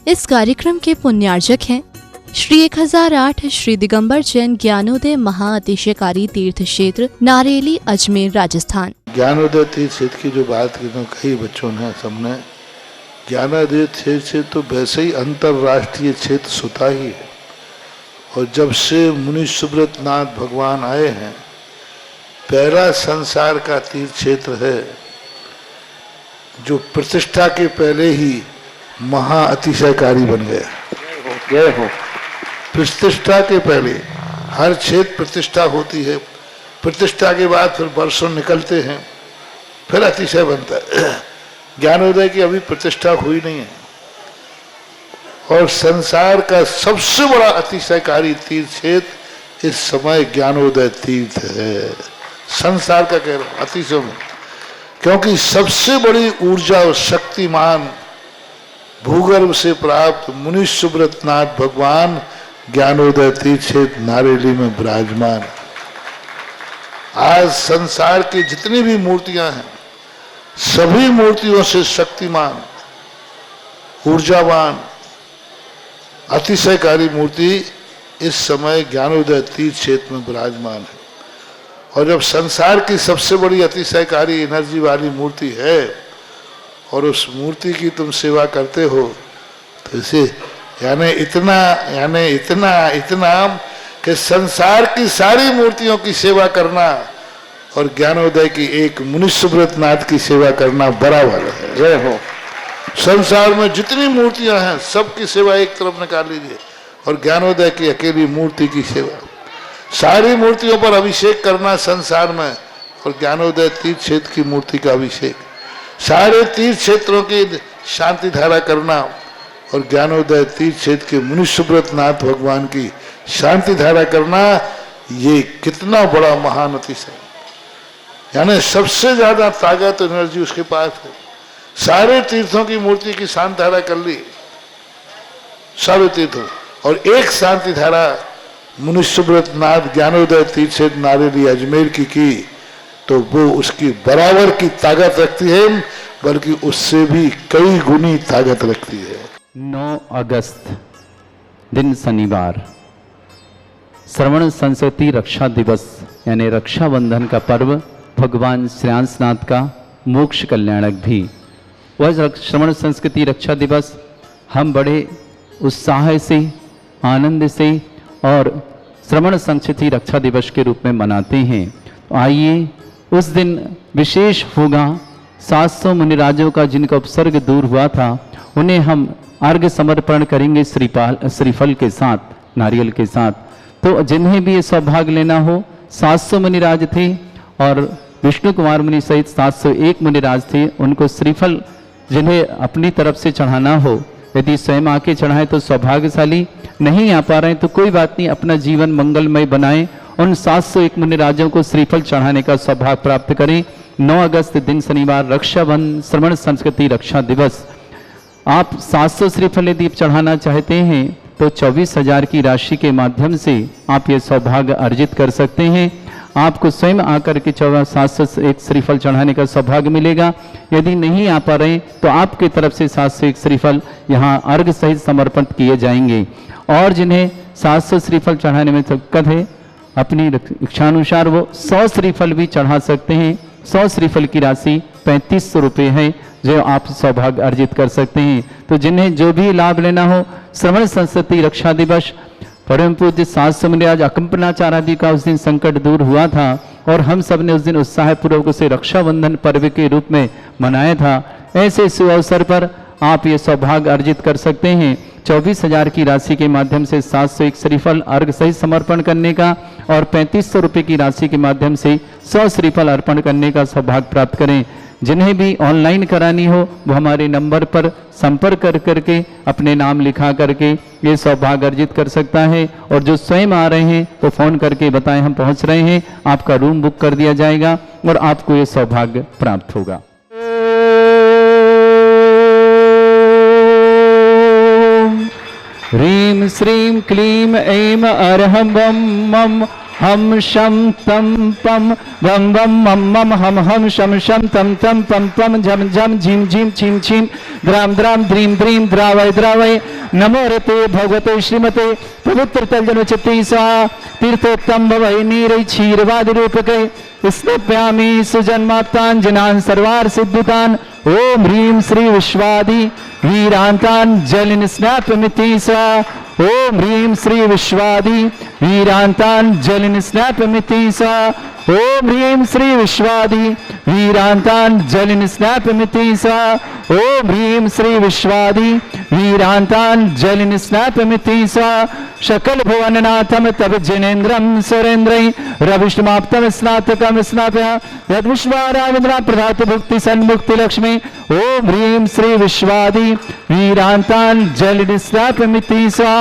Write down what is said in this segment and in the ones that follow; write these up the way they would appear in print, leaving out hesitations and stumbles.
इस कार्यक्रम के पुण्यार्जक हैं श्री 1008 श्री दिगंबर जैन ज्ञानोदय महाअतिशयकारी तीर्थ क्षेत्र नारेली अजमेर राजस्थान। ज्ञानोदय तीर्थ क्षेत्र की जो बात की तो कई बच्चों ने सबने ज्ञानोदय क्षेत्र से तो वैसे ही अंतर्राष्ट्रीय क्षेत्र सुता ही है। और जब से मुनि सुब्रत नाथ भगवान आए हैं, पहला संसार का तीर्थ क्षेत्र है जो प्रतिष्ठा के पहले ही महाअतिशयकारी बन गया। प्रतिष्ठा के पहले हर क्षेत्र प्रतिष्ठा होती है, प्रतिष्ठा के बाद फिर वर्षों निकलते हैं, फिर अतिशय बनता है। ज्ञानोदय की अभी प्रतिष्ठा हुई नहीं है और संसार का सबसे बड़ा अतिशयकारी तीर्थ क्षेत्र इस समय ज्ञानोदय तीर्थ है। संसार का कह रहा हूं अतिशय में, क्योंकि सबसे बड़ी ऊर्जा और शक्तिमान भूगर्भ से प्राप्त मुनि सुब्रत नाथ भगवान ज्ञानोदय तीर्थ क्षेत्र नारेली में विराजमान। आज संसार की जितनी भी मूर्तियां हैं, सभी मूर्तियों से शक्तिमान, ऊर्जावान, अतिशयकारी मूर्ति इस समय ज्ञानोदय तीर्थ क्षेत्र में विराजमान है। और जब संसार की सबसे बड़ी अतिशयकारी एनर्जी वाली मूर्ति है और उस मूर्ति की तुम सेवा करते हो, तो इसे यानी इतना कि संसार की सारी मूर्तियों की सेवा करना और ज्ञानोदय की एक मुनि सुब्रत नाथ की सेवा करना बराबर है। जय हो। संसार में जितनी मूर्तियां हैं सबकी सेवा एक तरफ निकाल लीजिए और ज्ञानोदय की अकेली मूर्ति की सेवा। सारी मूर्तियों पर अभिषेक करना संसार में और ज्ञानोदय तीर्थ क्षेत्र की मूर्ति का अभिषेक। सारे तीर्थ क्षेत्रों की शांति धारा करना और ज्ञानोदय तीर्थ क्षेत्र के मुनि सुब्रत नाथ भगवान की शांति धारा करना, ये कितना बड़ा महान अतिशय। यानी सबसे ज्यादा ताकत एनर्जी उसके पास है। सारे तीर्थों की मूर्ति की शांति धारा कर ली, सारे तीर्थों, और एक शांति धारा मुनि सुब्रत नाथ ज्ञानोदय तीर्थ क्षेत्र नारेली अजमेर की तो वो उसकी बराबर की ताकत रखती है, बल्कि उससे भी कई गुनी ताकत रखती है। 9 अगस्त दिन शनिवार, श्रवण संस्कृति रक्षा दिवस यानी रक्षाबंधन का पर्व, भगवान श्रेयांसनाथ का मोक्ष कल्याणक भी। वह श्रवण संस्कृति रक्षा दिवस हम बड़े उत्साह से, आनंद से और श्रवण संस्कृति रक्षा दिवस के रूप में मनाते हैं। तो आइए उस दिन विशेष होगा 700 मुनिराजों का जिनका उपसर्ग दूर हुआ था, उन्हें हम अर्घ्य समर्पण करेंगे श्रीफल के साथ, नारियल के साथ। तो जिन्हें भी ये सौभाग्य लेना हो, 700 मुनिराज थे और विष्णु कुमार मुनि सहित 701 मुनिराज थे, उनको श्रीफल जिन्हें अपनी तरफ से चढ़ाना हो, यदि स्वयं आके चढ़ाएं तो सौभाग्यशाली, नहीं आ पा रहे हैं तो कोई बात नहीं, अपना जीवन मंगलमय बनाएं। उन 701 मुनिराजों को श्रीफल चढ़ाने का सौभाग्य प्राप्त करें। 9 अगस्त दिन शनिवार, रक्षाबंधन श्रवण संस्कृति रक्षा दिवस। आप 700 श्रीफल यदि चढ़ाना चाहते हैं तो 24,000 की राशि के माध्यम से आप ये सौभाग्य अर्जित कर सकते हैं। आपको स्वयं आकर के 701 श्रीफल चढ़ाने का सौभाग्य मिलेगा। यदि नहीं आ पा रहे तो आपकी तरफ से 701 श्रीफल यहाँ अर्घ सहित समर्पित किए जाएंगे। और जिन्हें 700 श्रीफल चढ़ाने में दिक्कत है, अपनी इच्छानुसार वो 100 श्रीफल भी चढ़ा सकते हैं। 100 श्रीफल की राशि 3500 रुपये है, जो आप सौभाग्य अर्जित कर सकते हैं। तो जिन्हें जो भी लाभ लेना हो, श्रवण संस्कृति रक्षा दिवस, परम पूज्य 700 मुनिराज अकंपनाचार्य आदि का उस दिन संकट दूर हुआ था और हम सब ने उस दिन उत्साह पूर्वक उसे रक्षाबंधन पर्व के रूप में मनाया था। ऐसे शुभ अवसर पर आप ये सौभाग्य अर्जित कर सकते हैं। 24,000 की राशि के माध्यम से 701 श्रीफल अर्घ सहित समर्पण करने का और 3500 रुपये की राशि के माध्यम से 100 श्रीफल अर्पण करने का सौभाग्य प्राप्त करें। जिन्हें भी ऑनलाइन करानी हो वो हमारे नंबर पर संपर्क कर करके अपने नाम लिखा करके ये सौभाग्य अर्जित कर सकता है। और जो स्वयं आ रहे हैं तो फ़ोन करके बताएं हम पहुंच रहे हैं, आपका रूम बुक कर दिया जाएगा और आपको ये सौभाग्य प्राप्त होगा। ह्रीं श्रीं क्लीं ऐं अरहं वं मं हम शम तम पम वम वम मम मम हम शम शम तम तम पम पम झम झम झिम झिम छिम छिम द्राम द्राम द्रीम द्रीम द्रावय द्रावय नमो रते भगवते श्रीमते पवित्र तलजन चित्ती सा तीर्थोत्तम भवै नीरै क्षीरवादि रूपके स्नप्यामि सुजन्माप्ताञ्जनान् सर्वार्थ सिद्धितान् ओम ह्रीं श्री विश्वादि वीरांतान् जलिन स्नाप्यमिति सा ओम ह्रीं श्री विश्वादि वीरांतान् जलिन स्नाप्यमिति सा ओम ह्रीं श्री विश्वादि वीरांतान् जलिन स्नाप्यमिति सा ओम ह्रीं श्री विश्वादि वीरांतान् जलिन स्नाप्यमिति सा शकल भुवननाथम तब जिनेन्द्रम सुरेन्द्रै रविष्टमाप्तम स्नातकम स्नापया यद्विश्वाराविन्द्रा प्रधात भुक्ति सन्मुक्ति लक्ष्मी ओम ह्रीं श्री विश्वादि वीरांतान् जलिन स्नाप्यमिति सा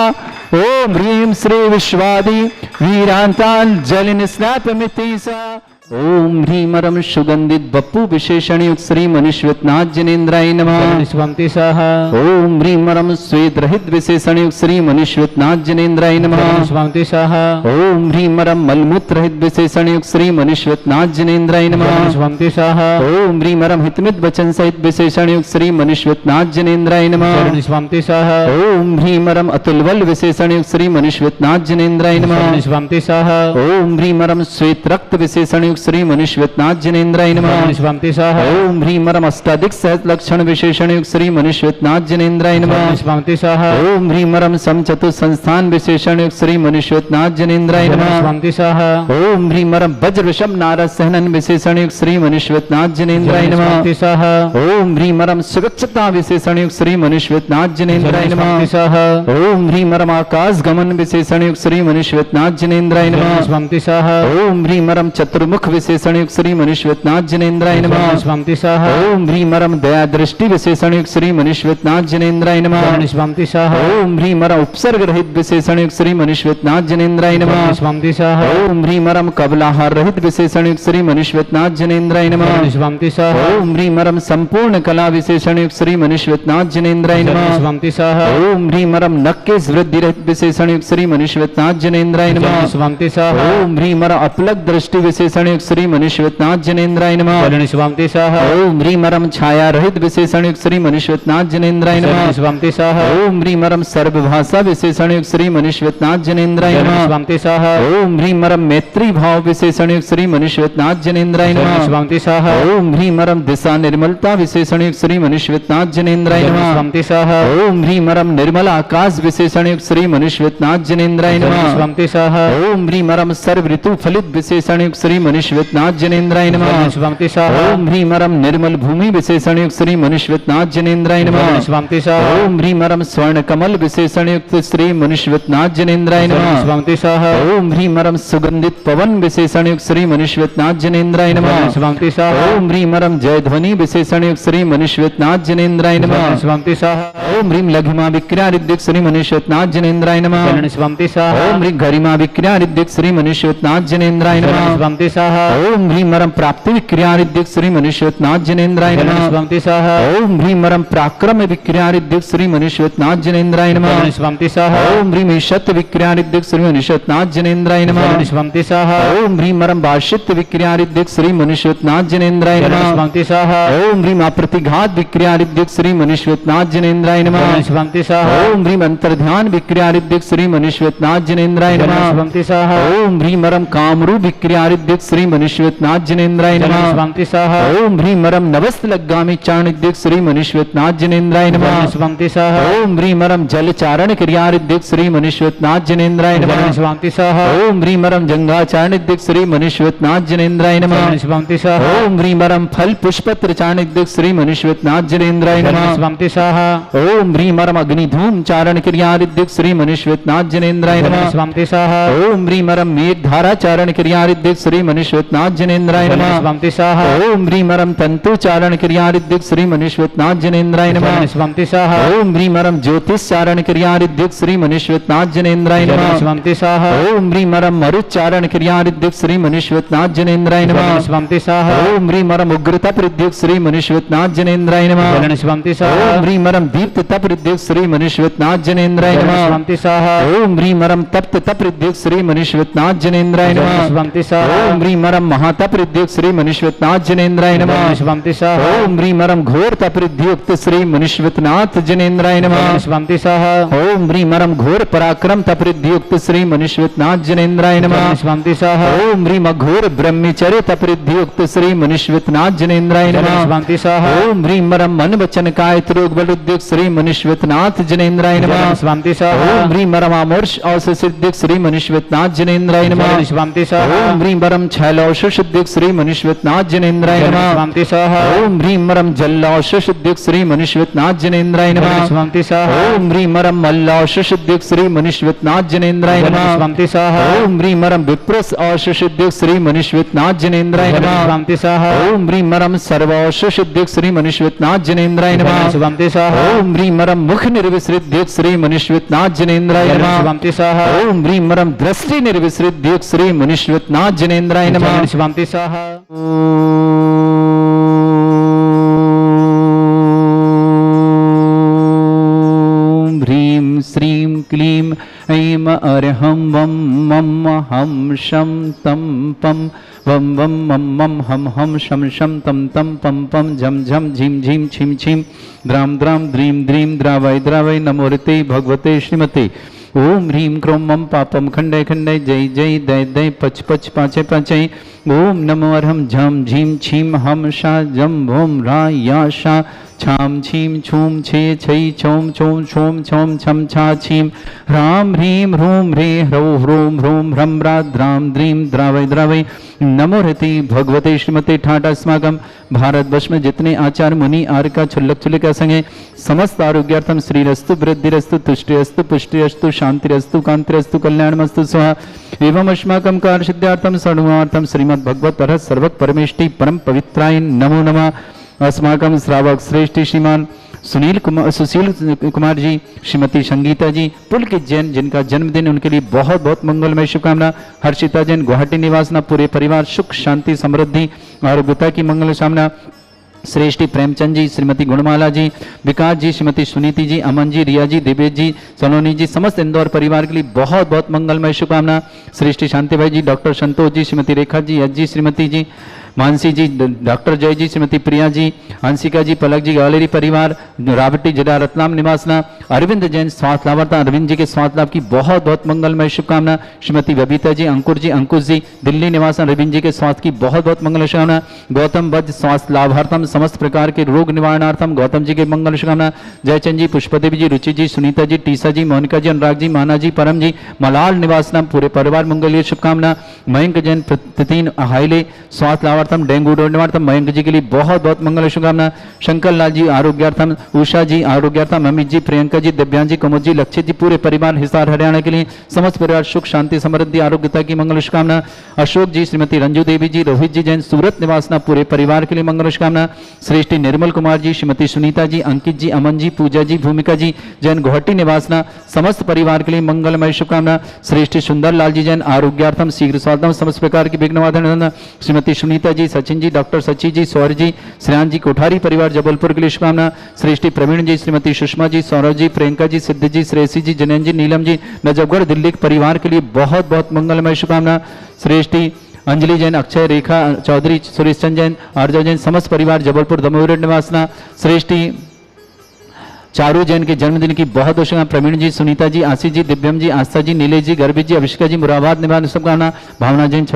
ओम ह्रीं श्री विश्वादि वीरांतान् जलिन स्नाप्यमिति सा ओम ह्रीमरम सुगंधित बप्पु विशेषण युक्त श्री मनीश्वतनाथ जिनेन्द्राय नमः स्वांति सह ओम ह्रीमरम स्वेद रहित विशेषण युक्त श्री मनीश्वतनाथ जिनेन्द्राय नमः स्वांति सह ओम ह्रीमरम मलमूत्र रहित विशेषण युक्त श्री मनीश्वतनाथ जिनेन्द्राय नमः स्वांति सह ओम ह्रीमरम हितमित वचन सहित विशेषण युक्त श्री मनीश्वतनाथ जिनेन्द्राय नमः स्वांति सह ओम ह्रीमरम अतुलबल विशेषण युक्त श्री मनीश्वतनाथ जिनेन्द्राय नमः स्वांति सह ओम ह्रीमरम श्वेत रक्त विशेषण युक्त श्री मनीश्वतनाथ जिनेन्द्राय नमः स्वांति सह ओम ह्रीमरम अष्टाधिक सहस्र लक्षण विशेषण युक्त श्री मनीश्वतनाथ जिनेन्द्राय नमः स्वांति सह ओम ह्रीमरम समचतुर संस्थान विशेषण युक्त श्री मनीश्वतनाथ जिनेन्द्राय नमः स्वांति सह ओम ह्रीमरम वज्र विषम नारद सहनन विशेषण युक्त श्री मनीश्वतनाथ जिनेन्द्राय नमः स्वांति सह ओम ह्रीमरम सुरक्षता विशेषण युक्त श्री मनीश्वतनाथ जिनेन्द्राय नमः सह ओम ह्रीमरम आकाश गमन विशेषण युक्त श्री मनीश्वतनाथ जिनेन्द्राय नमः स्वांति सह ओम ह्रीमरम चतुर्मुख विशेषण युक्त श्री मनीश्वतनाथ जिनेन्द्राय नमः स्वांति सह ओम ह्रीमरम दया दृष्टि विशेषण युक्त श्री मनीश्वतनाथ जिनेन्द्राय नमः स्वांति सह ओम ह्रीमरम उपसर्ग रहित विशेषण युक्त श्री मनीश्वतनाथ जिनेन्द्राय नमः स्वांति सह ओम ह्रीमरम कबलाहार रहित विशेषण युक्त श्री मनीश्वतनाथ जिनेन्द्राय नमः स्वांति सह ओम ह्रीमरम संपूर्ण कला विशेषण युक्त श्री मनीश्वतनाथ जिनेन्द्राय नमः स्वांति सह ओम ह्रीमरम नक्केश वृद्धि रहित विशेषण युक्त श्री मनीश्वतनाथ जिनेन्द्राय नमः स्वांति सह ओम ह्रीमरम अपलक दृष्टि विशेषण युक्त श्री मनीश्वतनाथ जिनेन्द्राय नमः स्वांति सह ओम ह्रीमरम छाया रहित विशेषण युक्त श्री मनीश्वतनाथ जिनेन्द्राय नमः स्वांति सह ओम ह्रीमरम सर्वभाषा विशेषण युक्त श्री मनीश्वतनाथ जिनेन्द्राय नमः स्वांति सह ओम ह्रीमरम मैत्री भाव विशेषण युक्त श्री मनीश्वतनाथ जिनेन्द्राय नमः स्वांति सह ओम ह्रीमरम दिशा निर्मलता विशेषण युक्त श्री मनीश्वतनाथ जिनेन्द्राय नमः स्वांति सह ओम ह्रीमरम निर्मल आकाश विशेषण युक्त श्री मनीश्वतनाथ जिनेन्द्राय नमः स्वांति सह ओम ह्रीमरम सर्व ऋतु फलित विशेषण युक्त श्री मनीश्वतनाथ जिनेन्द्राय नमः स्वांति सह ओम ह्रीमरम निर्मल भूमि विशेषण युक्त श्री मनीश्वतनाथ जिनेन्द्राय नमः स्वांति सह ओम ह्रीमरम स्वर्ण कमल विशेषण युक्त श्री मनीश्वतनाथ जिनेन्द्राय नमः स्वांति सह ओम ह्रीमरम सुगंधित पवन विशेषण युक्त श्री मनीश्वतनाथ जिनेन्द्राय नमः स्वांति सह ओम ह्रीमरम जय ध्वनि विशेषण युक्त श्री मनीश्वतनाथ जिनेन्द्राय नमः स्वांति सह ओम ह्रीम लघिमा विक्रियादिक श्री मनीश्वतनाथ जिनेन्द्राय नमः स्वांति सह ओम ह्रीम गरिमा विक्रियादिक श्री मनीश्वतनाथ जिनेन्द्राय नमः स्वांति सह ओम ह्रीमरम प्राप्ति विक्रियादिक श्री मनीश्वतनाथ जिनेन्द्राय नमः स्वांति सह ओम ह्रीमरम पराक्रम विक्रियादिक श्री मनीश्वतनाथ जिनेन्द्राय नमः स्वांति सह ओम ह्रीम ईशत विक्रियादिक श्री मनीश्वतनाथ जिनेन्द्राय नमः स्वांति सह ओम ह्रीमरम भाषित विक्रियादिक श्री मनीश्वतनाथ जिनेन्द्राय नमः स्वांति सह ओम ह्रीम अप्रतिघात विक्रियादिक श्री मनीश्वतनाथ जिनेन्द्राय नमः स्वांति सह ओम ह्रीम अंतर्ध्यान विक्रियादिक श्री मनीश्वतनाथ जिनेन्द्राय नमः स्वांति सह ओम ह्रीमरम कामरूप विक्रियादिक श्री मनीश्वतनाथ जिनेन्द्राय नमः स्वांति सह ओम ह्रीमरम नवस्त लग्गामी चारणिक श्री मनीश्वतनाथ जिनेन्द्राय नमः स्वांति सह ओम ह्रीमरम जल चारण क्रियादिक श्री मनीश्वतनाथ जिनेन्द्राय नमः स्वांति सह ओम ह्रीमरम जंगाचारणिक श्री मनीश्वतनाथ जिनेन्द्राय नमः स्वांति सह ओम ह्रीमरम फल पुष्पत्र चारणिक श्री मनीश्वतनाथ जिनेन्द्राय नमः स्वांति सह ओम ह्रीमरम अग्निधूम चारण क्रियादिक श्री मनीश्वतनाथ जिनेन्द्राय नमः स्वांति सह ओम ह्रीमरम मेघ धारा चारण क्रियादिक श्री मनीश्वतनाथ मनीश्वतनाथ जनेन्द्राय नमः। स्वंति स्वाहा ओम ह्रीं रम तंतु चारण क्रियारिद्युक्त श्री मनीश्वतनाथ जनेन्द्राय नमः। स्वंति स्वाहा ओम ह्रीं रम ज्योतिष चारण क्रियारिद्युक्त श्री मनीश्वतनाथ जनेन्द्राय नमः। स्वंति स्वाहा ओम ह्रीं रम मरुच्चारण क्रियारिद्युक्त श्री मनीश्वतनाथ जनेन्द्राय नमः। स्वंति स्वाहा ओम ह्रीं रम उग्रता प्रद्युक्त श्री मनीश्वतनाथ जनेन्द्राय नमः। स्वंति स्वाहा ओम ह्रीं रम दीप्त तप प्रद्युक्त श्री मनीश्वतनाथ जनेन्द्राय नमः। स्वंति स्वाहा ओम ह्रीं रम तप्त तप प्रद्युक्त श्री मनीश्वतनाथ जनेन्द्राय नमः। स्वंति स्वाहा ओम ह्रीं रम महातप प्रद्युक्त श्री मनीश्वतनाथ जनेन्द्राय नमः। स्वंति स्वाहा ओम ह्रीं रम घोर तप प्रद्युक्त श्री मनीश्वतनाथ जनेन्द्राय नमः। स्वंति स्वाहा ओम ह्रीं रम घोर पराक्रम तप प्रद्युक्त श्री मनीश्वतनाथ जनेन्द्राय नमः। स्वंति स्वाहा ओम ह्रीं घोर ब्रह्मचर्य तप प्रद्युक्त श्री मनीश्वतनाथ जनेन्द्राय नमः। स्वंति स्वाहा ओम ह्रीं रम मन वचन कायित रोग बलुद्युक्त श्री मनीश्वतनाथ जनेन्द्राय नमः। स्वंति स्वाहा ओम ह्रीं रम अमोर्ष औष सिद्धिक श्री मनीश्वतनाथ जनेन्द्राय नमः। स्वंति स्वाहा ओम ह्रीं रम छैलौष सिद्धिक श्री मनीश्वतनाथ जनेन्द्राय नमः। स्वंति स्वाहा ओम ह्रीं रम जल्लौष सिद्धिक श्री मनीश्वतनाथ जनेन्द्राय नमः। स्वंति स्वाहा ओम ह्रीं रम मल्लौष सिद्धिक श्री मनीश्वतनाथ जनेन्द्राय नमः। स्वंति स्वाहा ओम ह्रीं रम विप्रस औष सिद्धिक श्री मनीश्वतनाथ जनेन्द्राय नमः। स्वंति स्वाहा ओम ह्रीं रम सर्वौष सिद्धिक श्री मनीश्वतनाथ जनेन्द्राय नमः। स्वंति स्वाहा ओम ह्रीं रम मुख निर्विसृद्युक्त श्री मनीश्वतनाथ जनेन्द्राय नमः। स्वंति स्वाहा ओम ह्रीं रम दृष्टि निर्विसृद्युक्त श्री मनीश्वतनाथ जनेन्द्राय नमः। स्वंति स्वाहा ओम ह्रीं श्रीं क्लीं ऐं अरहं वं मं हम शं तं पं वं वं मं मं हम शं शं तं तं पं पं झं झं झीं झीं छीं छीं द्रां द्रां द्रीं द्रीं द्रावय द्रावय नमोरते भगवते श्रीमते। ओम ह्रीं क्रों मं पापं खंडय खंडय जय जय दय दय पच पच पाचय पाचय। ओम नमो अर्हं झं झीं छीं हम शा जं भोम रा या शा छाम छीम छूम छे छै छौम छौम छौम छौम छम छा छीम ह्राम ह्रीं ह्रूं ह्रे ह्रौ ह्रूं ह्रूं ह्रं द्रां द्रीं द्रावय द्रावय नमो रति भगवते श्रीमते ठाटा अस्माकं भारतवर्ष में जितने आचार्य मुनि आर्य छुल्लक छुल्लिका संगे समस्त आरोग्यार्थम श्रीरस्तु वृद्धिरस्तु तुष्टिरस्तु पुष्टिरस्तु शांतिरस्तु कांतिरस्तु कल्याणमस्तु स्वाहा। एवं अस्माकं कार्यसिद्ध्यार्थम सर्वार्थम श्रीमद् भगवत अरहत सर्वक परमेष्टि परम पवित्राय नमो नमः। अस्माकं श्रावक श्रेष्ठ श्रीमान सुशील कुमार जी, श्रीमती संगीता जी पुलकित जैन जिनका जन्मदिन, उनके लिए बहुत बहुत मंगलमय शुभकामना। हर्षिता जैन गुवाहाटी निवासना पूरे परिवार सुख शांति समृद्धि आरोग्यता की मंगल कामना। श्रेष्ठी प्रेमचंद जी, श्रीमती गुणमाला जी, विकास जी, श्रीमती सुनीति जी, अमन जी, रिया जी, देवेश जी, सलोनी जी, समस्त इंदौर परिवार के लिए बहुत बहुत मंगलमय शुभकामना। श्रेष्ठी शांति भाई जी, डॉक्टर संतोष जी, श्रीमती रेखा जी, यज जी, श्रीमती जी, मानसी जी, डॉक्टर जय जी, श्रीमती प्रिया जी, हंसिका जी, पलक जी, गैलेरी परिवार, रावटी जिला रतलाम निवासना। अरविंद जैन स्वास्थ्य लाभार्था, अरविंद जी के स्वास्थ्य लाभ की बहुत बहुत मंगलमय शुभकामना। श्रीमती बबीता जी, अंकुर जी, अंकुश जी, दिल्ली निवासन, अरविंद जी के स्वास्थ्य की बहुत बहुत मंगल शुभकामना। गौतम वज्र स्वास्थ्य लाभार्थम समस्त प्रकार के रोग निवारणार्थम गौतम जी के मंगल शुभकामना। जयचंद जी, पुष्पदेवी जी, रुचि जी, सुनीता जी, टीसा जी, मोनिका जी, अनुराग जी, माना जी, परम जी, मलाल निवासना पूरे परिवार मंगल शुभकामना। मयंक जैन प्रतिदिन हाईले स्वास्थ्य लाभार्थम डेंगू निवार्थम मयंक जी के लिए बहुत बहुत मंगल शुभकामना। शंकर लाल जी आरोग्यार्थम, उषा जी आरोग्यार्थम, अमित जी, प्रियंका जी, दिव्यांग जी, कुमुद जी, लक्षित जी, पूरे परिवार हिसार हरियाणा के लिए समस्त परिवार सुख शांति समृद्धि आरोग्यता की मंगल शुभकामना। अशोक जी, श्रीमती रंजू देवी जी, रोहित जी जैन सूरत निवासना पूरे परिवार के लिए मंगल शुभकामना। श्रेष्ठी निर्मल कुमार जी, श्रीमती सुनीता जी, अंकित जी, अमन जी, पूजा जी, भूमिका जी जैन गुवाहाटी निवासना समस्त परिवार के लिए मंगलमय शुभकामना। श्रेष्ठी सुंदर लाल जी जैन आरोग्यार्थम शीघ्र स्वास्थ्य समस्त प्रकार की विघ्नवाधन। श्रीमती सुनीता जी, सचिन जी, डॉक्टर सची जी, सौर जी, श्रेयान जी, कोठारी परिवार जबलपुर के लिए शुभकामना। श्रेष्ठी प्रवीण जी, श्रीमती सुषमा जी, सौरभ जी, प्रियंका जी, सिद्ध जी, श्रेयसी जी, जनन जी, नीलम जी, नजफगढ़ दिल्ली के परिवार के लिए बहुत बहुत मंगलमय शुभकामना। श्रेष्ठी अंजलि जैन, अक्षय रेखा चौधरी, सुरेश चंद जैन, आर्जव जैन समस्त परिवार जबलपुर दमोह निवासना। श्रेष्ठी चारू जैन के जन्मदिन की बहुत बहुत शुभकामना। प्रवीण जी, सुनीता जी, आशीष जी, दिव्यम जी, आस्था जी, नीलेश जी, गर्भित जी, अभिषेका जी, मुराबाद निवास शुभकामना। भावना जैन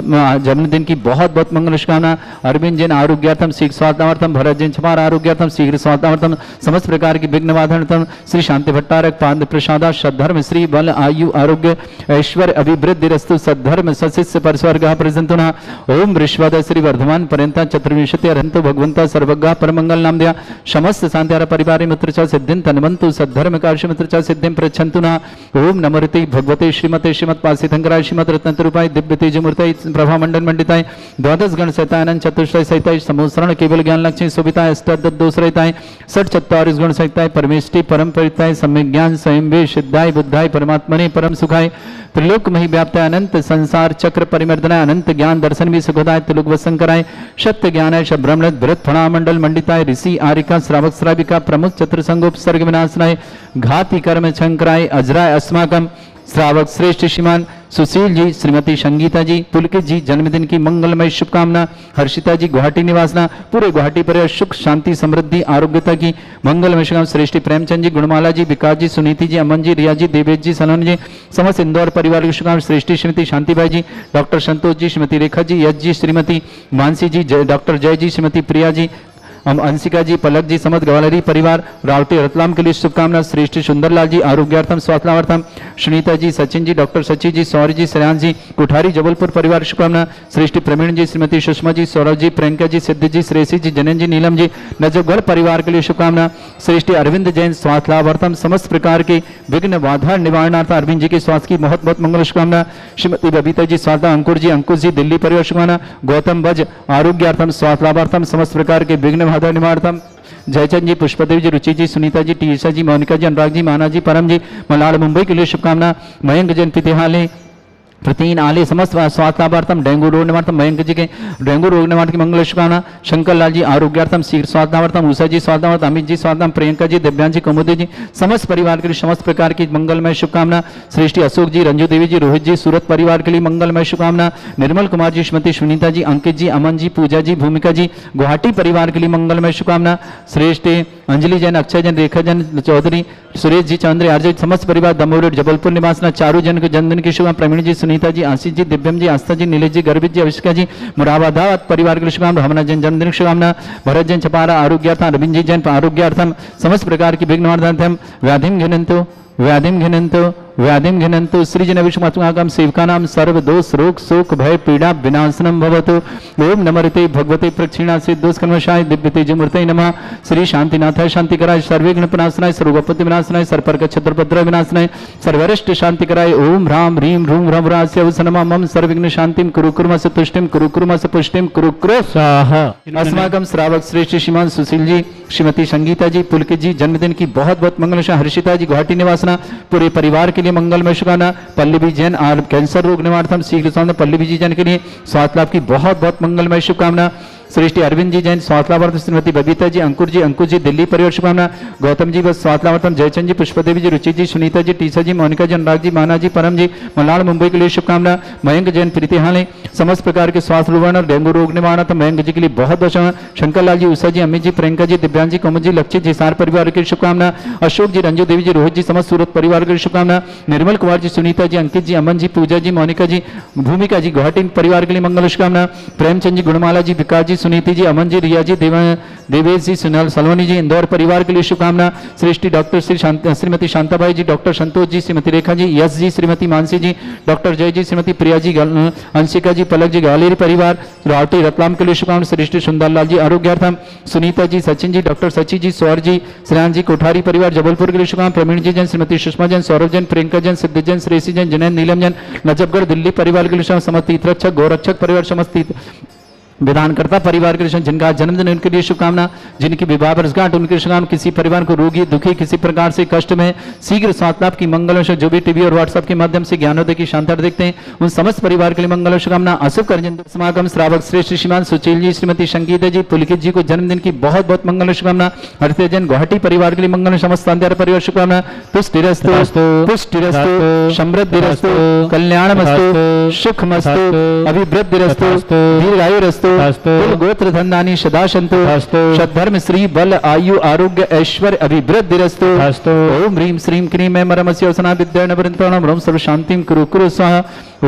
जन्मदिन की बहुत बहुत मंगल शुभकामना। अरविंद जैन आरोग्यार्थम शीघ्र स्वास्थ्यार्थम, भरत जैन छपार आरोग्यार्थम शीघ्र स्वास्थ्यार्थम समस्त प्रकार की विघ्नवाधनार्थम। श्री शांति भट्टारक पाद प्रसादा सद्धर्म श्री बल आयु आरोग्य ऐश्वर्य अभिवृद्धि रस्तु सद्धर्म सशिष्य परस्वर्ग प्रजंतुना। ओम विश्वद श्री वर्धमान पर्यंता चतुर्विंशति अरहंतो भगवंता सर्वज्ञ परमंगल नाम दिया समस्त शांति परिवार मित्र सिद्धिंत तन्वन्तु सद्धर्म कार्षमित्र च सिद्धिं प्रच्छन्तु न। ओम नमोते भगवते श्रीमते श्रीमत्पासितंकराय श्रीमद रत्नतरूपाय दिव्य तेजमूर्तये प्रभामंडल मंडिताय द्वादश गण सहितानन चतुष्टय सहिताय समोसरण केवल ज्ञान लक्ष्मी शोभिताय अष्टादश दोष रहिताय षट चत्वारिश गुण सहिताय परमेष्टि परम परिताय सम्यक ज्ञान स्वयं वे सिद्धाय बुद्धाय परमात्मने परम सुखाय त्रिलोक मही व्याप्ताय अनंत संसार चक्र परिमर्दनाय अनंत ज्ञान दर्शन भी सुखदाय त्रिलोक वसंकराय सत्य ज्ञानाय ब्रह्मणत भरत फणामंडल मंडिताय ऋषि आरिका श्रावक श्राविका प्रमुख चतुर्संगोपसर्ग विनाशनाय घाति कर्म शंकराय अजराय अस्माकम श्रावक श्रेष्ठ श्रीमान सुशील जी, श्रीमती संगीता जी, पुलकित जी जन्मदिन की मंगलमय शुभकामना। हर्षिता जी गुवाहाटी निवासना पूरे गुवाहाटी परिवार सुख शांति समृद्धि आरोग्यता की मंगलमय शुभकामना। श्रेष्ठ प्रेमचंद जी, गुणमाला जी, विकास जी, सुनीति जी, अमन जी, रिया जी, देवेश जी, सलोनी जी, समस्त इंदौर परिवार की शुभकामना। श्रेष्ठी श्रीमती शांतिबाई जी, डॉक्टर संतोष जी, श्रीमती रेखा जी, यश जी, श्रीमती मानसी जी, डॉक्टर जय जी, श्रीमती प्रिया जी, अंशिका जी, पलक जी, समस्त गवालरी परिवार रावटी रतलाम के लिए शुभकामना। श्रेष्ठ सुंदरलाल जी आरोग्यार्थम स्वास्थ्यार्थम, सुनीता जी, सचिन जी, डॉक्टर सची जी, सौर्य जी, श्रेयांश जी, कुठारी जबलपुर परिवार शुभकामना। श्रेष्ठ प्रवीण जी, श्रीमती सुषमा जी, सौरभ जी, प्रियंका जी, सिद्धि जी, श्रेषी जी, जनन जी, नीलम जी, नजफगढ़ परिवार के लिए शुभकामना। श्रेष्ठ अरविंद जैन स्वास्थ्यार्थम समस्त प्रकार के विघ्न बाधा निवारणार्थ अरविंद जी के स्वास्थ्य की बहुत बहुत मंगल शुभकामना। श्रीमती बबीता जी स्वास्थ्य, अंकुर जी, अंकुश जी दिल्ली परिवार शुभकामना। गौतम भज आरोग्यार्थम स्वास्थ्यार्थम समस्त प्रकार के विघ्न बाधा निवारणार्थम। जयचंद जी, पुष्पदेव जी, रुचि जी, सुनीता जी, टीसा जी, मोनिका जी, अनुराग जी, माना जी, परम जी, मलाड मुंबई के लिए शुभकामना। मयंक जैन पितिहाले प्रतीन आले समस्त स्वास्थ्यार्थम। डेंगू रोग निवार्थम मयंक जी के डेंगू रोग निवारण की मंगल शुभकामना। शंकर लाल जी आरोग्यार्थम, शीघ्र स्वास्थ्यार्थम। उषा जी स्वास्थ्यार्थम, अमित जी स्वास्थ्यार्थम, प्रियंका जी, दिव्यांश जी, कुमुदी जी, समस्त परिवार के लिए समस्त प्रकार की मंगलमय शुभकामना। श्रेष्ठी अशोक जी, रंजू देवी जी, रोहित जी, सूरत परिवार के लिए मंगलमय शुभकामना। निर्मल कुमार जी, श्रीमती सुनीता जी, अंकित जी, अमन जी, पूजा जी, भूमिका जी, गुवाहाटी परिवार के लिए मंगलमय शुभकामना। श्रेष्ठ अंजलि जैन, अक्षय जैन, रेखा जैन चौधरी, सुरेश जी, चंद्र आर्य, समस्त परिवार दमोह जबलपुर निवासना। चारू जन के जन्मदिन की शुभकामना। प्रवीण जी, सुनीता जी, आशीष जी, दिव्यम जी, आस्था जी, नीलेश जी, गर्भित जी, अविष्का जी, मुरादाबाद परिवार के लिए शुभकामना। भावना जैन जन्मदिन शुभकामना। भरत जैन छपारा आरोग्यार्थम, अरविंद जी जैन आरोग्यार्थम समस्त प्रकार की विघ्नवार्धनम। व्याधिम घिनंतो व्याधिम घिनंतो व्याधिम घिनंतो सृजन विष्णुमात्माकम सेवकानाम सर्व दोष रोग शोक भय पीड़ा विनाशनम भवतु। ओम नमोते भगवते प्रक्षिणा सिद्धोस्कर्मशाय दिव्य तेजमूर्तये नमः। श्री शांतिनाथाय शांतिकराय सर्वविघ्न विनाशनाय सर्वोपत्ति विनाशनाय सर्पर्क छत्रपद्र विनाशनाय सर्वरिष्ट शांतिकराय ओम ह्राम ह्रीम ह्रूम ह्रवरास्य वसनमा मम सर्वविघ्न शांतिम कुरु कुर्मस तुष्टिम कुरु कुर्मस पुष्टिम कुरु कुरु स्वाहा। अस्माकम श्रावक श्रेष्ठ श्रीमान सुशील जी, श्रीमती संगीता जी, पुलकित जी जन्मदिन की बहुत बहुत मंगल। हर्षिता जी गुवाहाटी निवासना पूरे परिवार के लिए मंगलमय शुभकामना। पल्लवी जैन कैंसर रोग निवारणार्थम शीघ्र स्वास्थ्य। पल्लवी जी जैन के लिए स्वास्थ्य लाभ की बहुत बहुत मंगलमय शुभकामना। श्रेष्ठ अरविंद जी जैन स्वास्थ्यार्थम। श्रीमती बबीता जी, अंकुर जी दिल्ली परिवार शुभकामना। गौतम जी बस स्वास्थ्यार्थम। जयचंद जी, पुष्पदेवी जी, रुचि जी, सुनीता जी, टीसा जी, मोनिका जी, अनुराग जी, माना जी, परम जी, मलाड मुंबई के लिए शुभकामना। मयंक जैन प्रीतिहाले समस्त प्रकार के स्वास्थ्य निवारण और डेंगू रोग निवारण तो मयंक जी के लिए बहुत बहुत। शंकर लाल जी, उषा जी, अमित जी, प्रियंका जी, दिव्यांश जी, कुमुद जी, लक्ष्य जी, सार परिवार की शुभकामना। अशोक जी, रंजू देवी जी, रोहित जी, समस्त सूरत परिवार की शुभकामना। निर्मल कुमार जी, सुनीता जी, अंकित जी, अमन जी, पूजा जी, मोनिका जी, भूमिका जी, गुवाहाटी परिवार के लिए मंगल शुभकामना। प्रेमचंद जी, गुणमाला जी, विकास जी, सुनीति जी, अमन जी, रिया जी, देवेश जी, सुनील सलोनी जी, इंदौर परिवार के लिए शुभकामना। श्रेष्ठी डॉक्टर श्रीमती शांताबाई जी, डॉक्टर संतोष जी, श्रीमती रेखा जी, यश जी, श्रीमती मानसी जी, डॉक्टर जय जी, श्रीमती प्रिया जी, अंशिका जी, पलक जी, गालेरी परिवार रावटी रतलाम के लिए शुभकामना। श्रेष्ठी सुंदरलाल जी आरोग्यार्थम। सुनीता जी, सचिन जी, डॉक्टर सची जी, सौर जी, श्रेयांश जी, कोठारी परिवार जबलपुर के लिए शुभकामना। प्रवीण जी जैन, श्रीमती सुषमा जैन, सौरभ जैन, प्रियंका जैन, सिद्धि जैन, श्रेषी जैन, जनैन नीलम जैन, नजफगढ़ दिल्ली परिवार के लिए समस्त तीर्थरक्षक गोरक्षक परिवार समस्त विधानकर्ता परिवार के लिए जिनका जन्मदिन उनके लिए शुभकामना। जिनकी विवाह वर्षगांठ उनके शुभकामना। किसी परिवार को रोगी दुखी किसी प्रकार से कष्ट में शीघ्र स्वास्थ्य लाभ की मंगल। जो भी टीवी और व्हाट्सएप के माध्यम से ज्ञानोदय की शांति देखते हैं उन समस्त परिवार के लिए मंगल शुभकामना। अशुभ करजन समागम श्रावक श्रेष्ठ श्रीमान सुशील जी, श्रीमती संगीता जी, पुलकित जी को जन्मदिन की बहुत बहुत मंगल शुभकामना। हरितेजन गुवाहाटी परिवार के लिए मंगल। समस्त संध्या परिवार शुभकामना। पुष्टिरस्तु पुष्टिरस्तु समृद्धिरस्तु कल्याणमस्तु सुखमस्तु अभिवृद्धिरस्तु दीर्घायुरस्तु कुल गोत्र धन्दानी सदा संतु। सद्धर्म श्री बल आयु आरोग्य ऐश्वर्य अभिवृद्धिरस्तु। ओम ह्रीम श्रीम क्रीम मरमस्य वसना विद्यानवृंताणम रोम सर्व शांतिम कुरु कुरु स्वाहा।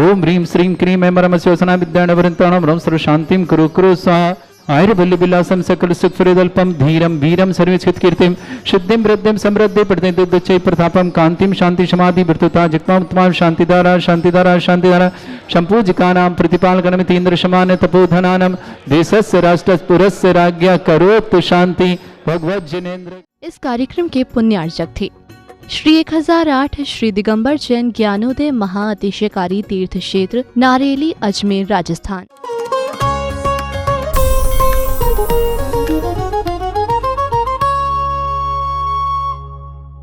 ओम ह्रीम श्रीम क्रीम मरमस्य वसना विद्यानवृंताणम रोम सर्व शांतिम कुरु कुरु स्वाहा। आयुर्बल्य विलासम सकल सुखफलदल्पम धीरम वीरम सर्वचित कीर्तिम सिद्धिम वृद्धिम समृद्धि प्रतिदुच्चै प्रतापम कांतिम शांति समाधि वृत्तता जित्वाम शांतिधारा शांतिधारा शांतिधारा संपूजिकानां प्रतिपालकनमिति इंद्र समान तपोधनानां देशस्य राष्ट्रस्य पुरस्य राज्ञा करोतु शांति भगवत जिनेन्द्र इस कार्यक्रम के पुण्यार्चक थे श्री 1008 श्री दिगंबर जैन ज्ञानोदय महाअतिशयकारी तीर्थ क्षेत्र नारेली, अजमेर, राजस्थान।